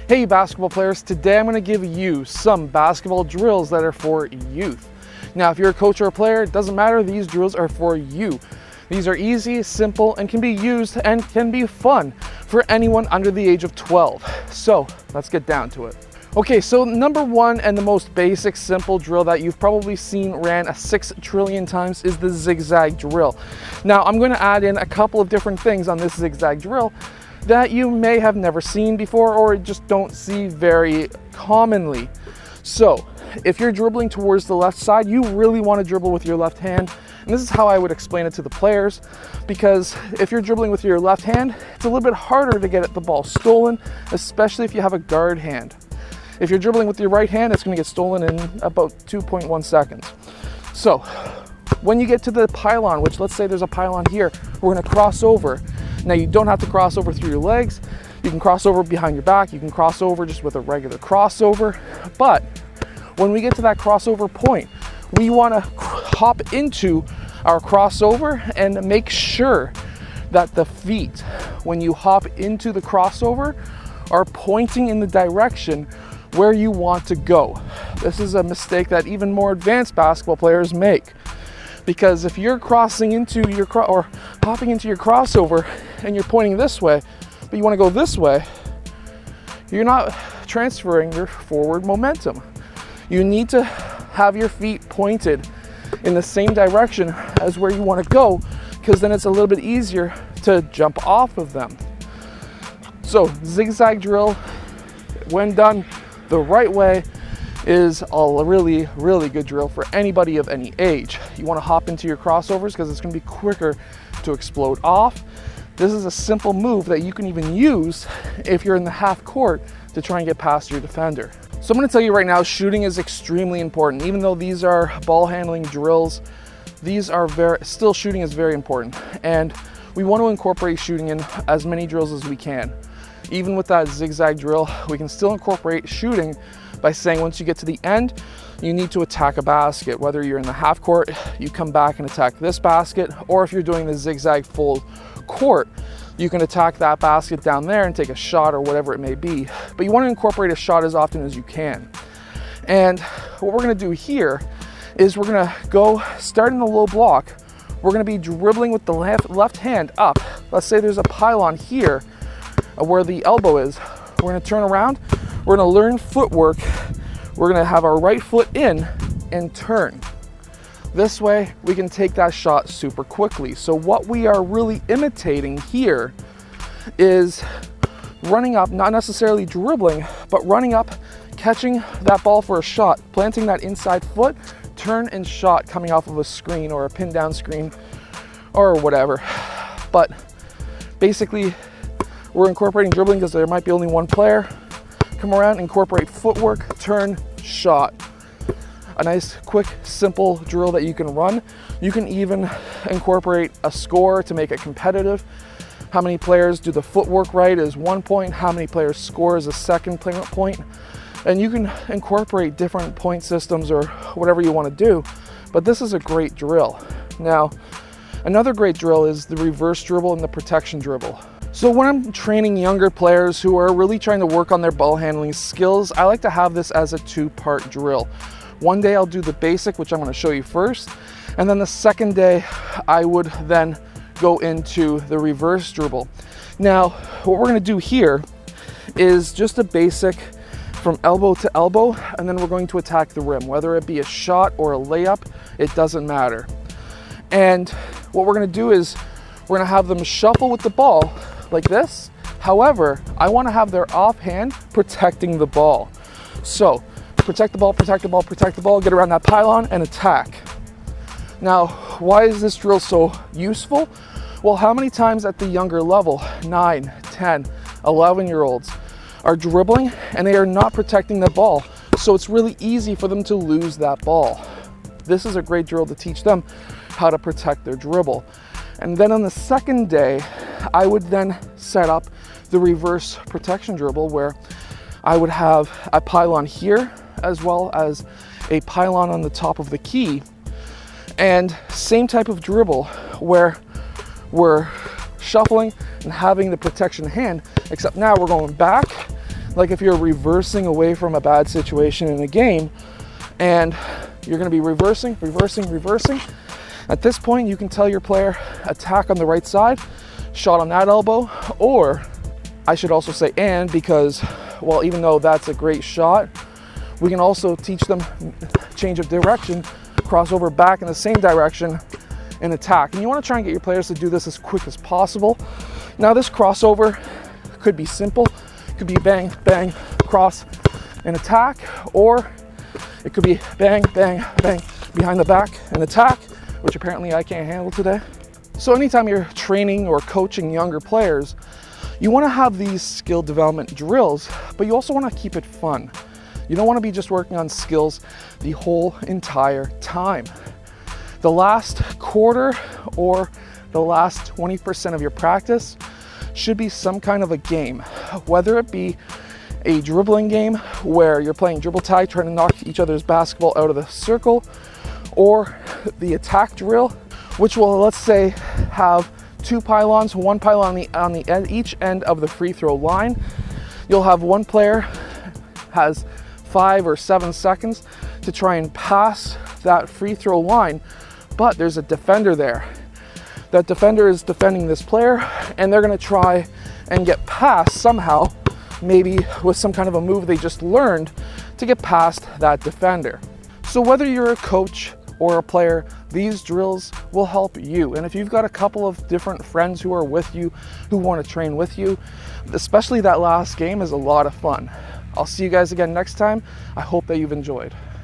Hey basketball players, today I'm going to give you some basketball drills that are for youth. Now if you're a coach or a player, it doesn't matter, these drills are for you. These are easy, simple, and can be used and can be fun for anyone under the age of 12. So let's get down to it. Okay, so number one and the most basic simple drill that you've probably seen ran 6 trillion times is the Zig Zag Drill. Now I'm going to add in a couple of different things on this Zig Zag Drill that you may have never seen before or just don't see very commonly. So if you're dribbling towards the left side, you really want to dribble with your left hand. And this is how I would explain it to the players, because if you're dribbling with your left hand, it's a little bit harder to get the ball stolen, especially if you have a guard hand. If you're dribbling with your right hand, it's going to get stolen in about 2.1 seconds. So when you get to the pylon, which let's say there's a pylon here, we're going to cross over. Now you don't have to cross over through your legs. You can cross over behind your back. You can cross over just with a regular crossover. But when we get to that crossover point, we want to hop into our crossover and make sure that the feet, when you hop into the crossover, are pointing in the direction where you want to go. This is a mistake that even more advanced basketball players make, because if you're crossing into your or hopping into your crossover and you're pointing this way, but you want to go this way, you're not transferring your forward momentum. You need to have your feet pointed in the same direction as where you want to go, because then it's a little bit easier to jump off of them. So Zig Zag Drill, when done the right way, is a really, really good drill for anybody of any age. You want to hop into your crossovers because it's going to be quicker to explode off. This is a simple move that you can even use if you're in the half court to try and get past your defender. So I'm going to tell you right now, shooting is extremely important. Even though these are ball handling drills, these are still shooting is very important. And we want to incorporate shooting in as many drills as we can. Even with that Zig Zag Drill, we can still incorporate shooting by saying once you get to the end, you need to attack a basket. Whether you're in the half court, you come back and attack this basket, or if you're doing the zigzag full court, you can attack that basket down there and take a shot or whatever it may be. But you want to incorporate a shot as often as you can. And what we're going to do here is we're going to go start in the low block. We're going to be dribbling with the left hand up. Let's say there's a pylon here where the elbow is. We're going to turn around. We're going to learn footwork. We're going to have our right foot in and turn. This way we can take that shot super quickly. So what we are really imitating here is running up, not necessarily dribbling, but running up, catching that ball for a shot, planting that inside foot, turn and shot coming off of a screen or a pin down screen or whatever. But basically we're incorporating dribbling because there might be only one player. Come around, incorporate footwork, turn, shot. A nice, quick, simple drill that you can run. You can even incorporate a score to make it competitive. How many players do the footwork right is 1 point. How many players score is a second point. And you can incorporate different point systems or whatever you want to do. But this is a great drill. Now, another great drill is the reverse dribble and the protection dribble. So when I'm training younger players who are really trying to work on their ball handling skills, I like to have this as a 2-part drill. One day I'll do the basic, which I'm going to show you first, and then the second day I would then go into the reverse dribble. Now what we're going to do here is just a basic from elbow to elbow, and then we're going to attack the rim, whether it be a shot or a layup, it doesn't matter. And what we're going to do is we're going to have them shuffle with the ball like this. However, I want to have their offhand protecting the ball. So protect the ball, protect the ball, protect the ball, get around that pylon and attack. Now, why is this drill so useful? Well, how many times at the younger level, 9, 10, 11-year-olds are dribbling and they are not protecting the ball. So it's really easy for them to lose that ball. This is a great drill to teach them how to protect their dribble. And then on the second day, I would then set up the reverse protection dribble where I would have a pylon here as well as a pylon on the top of the key. And same type of dribble where we're shuffling and having the protection hand, except now we're going back. Like if you're reversing away from a bad situation in a game and you're going to be reversing. At this point, you can tell your player, attack on the right side, shot on that elbow, or I should also say and, because, well, even though that's a great shot, we can also teach them change of direction, cross over back in the same direction, and attack. And you want to try and get your players to do this as quick as possible. Now this crossover could be simple, could be bang, bang, cross, and attack, or it could be bang, bang, bang, behind the back and attack, which apparently I can't handle today. So anytime you're training or coaching younger players, you want to have these skill development drills, but you also want to keep it fun. You don't want to be just working on skills the whole entire time. The last quarter or the last 20% of your practice should be some kind of a game, whether it be a dribbling game where you're playing dribble tag, trying to knock each other's basketball out of the circle, or the attack drill, which will, let's say, have 2 pylons, 1 pylon on the end, each end of the free throw line. You'll have one player has 5 or 7 seconds to try and pass that free throw line, but there's a defender there. That defender is defending this player, and they're going to try and get past somehow, maybe with some kind of a move they just learned, to get past that defender. So whether you're a coach or a player, these drills will help you. And if you've got a couple of different friends who are with you, who want to train with you, especially that last game is a lot of fun. I'll see you guys again next time. I hope that you've enjoyed.